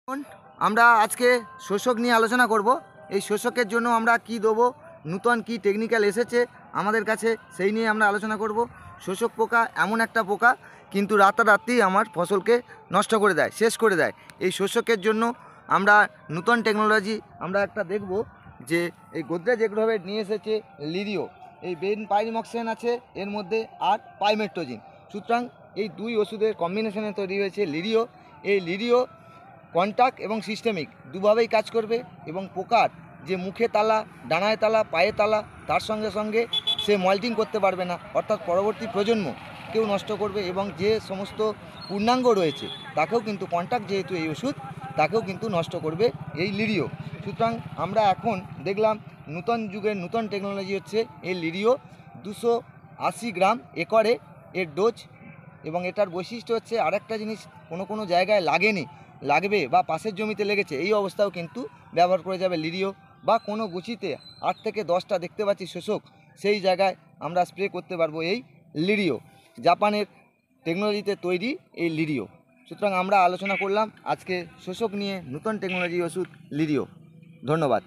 এখন আমরা আজকে শোষক নিয়ে আলোচনা করব। এই শোষকের জন্য আমরা কি দেবো, নূতন কি টেকনিক্যাল এসেছে আমাদের কাছে, সেই নিয়ে আমরা আলোচনা করব। শোষক পোকা এমন একটা পোকা কিন্তু রাতারাতি আমার ফসলকে নষ্ট করে দেয়, শেষ করে দেয়। এই শোষকের জন্য আমরা নূতন টেকনোলজি আমরা একটা দেখব, যে এই গোদরেজ এগ্রোভেট নিয়ে এসেছে লিরিও। এই বেন পাইরিমক্সিন আছে এর মধ্যে, আর পাইমেট্রোজিন। সুতরাং এই দুই ওষুধের কম্বিনেশনে তৈরি হয়েছে লিরিও। এই লিরিও কন্টাক্ট এবং সিস্টেমিক দুভাবেই কাজ করবে, এবং পোকার যে মুখে তালা, ডানায় তালা, পায়ে তালা, তার সঙ্গে সঙ্গে সে মল্টিং করতে পারবে না, অর্থাৎ পরবর্তী প্রজন্ম কেউ নষ্ট করবে, এবং যে সমস্ত পূর্ণাঙ্গ রয়েছে তাকেও কিন্তু, কন্টাক্ট যেহেতু এই ওষুধ, তাকেও কিন্তু নষ্ট করবে এই লিরিও। সুতরাং আমরা এখন দেখলাম নূতন যুগের নূতন টেকনোলজি হচ্ছে এই লিরিও। 280 গ্রাম একরে এর ডোজ, এবং এটার বৈশিষ্ট্য হচ্ছে আরেকটা জিনিস, কোনো জায়গায় লাগবে বা পাশের জমিতে লেগেছে, এই অবস্থাও কিন্তু ব্যবহার করে যাবে লিরিও। বা কোনো গুছিতে 8 থেকে 10টা দেখতে পাচ্ছি শোষক, সেই জায়গায় আমরা স্প্রে করতে পারবো এই লিরিও। জাপানের টেকনোলজিতে তৈরি এই লিরিও। সুতরাং আমরা আলোচনা করলাম আজকে শোষক নিয়ে নূতন টেকনোলজি ওষুধ লিরিও। ধন্যবাদ।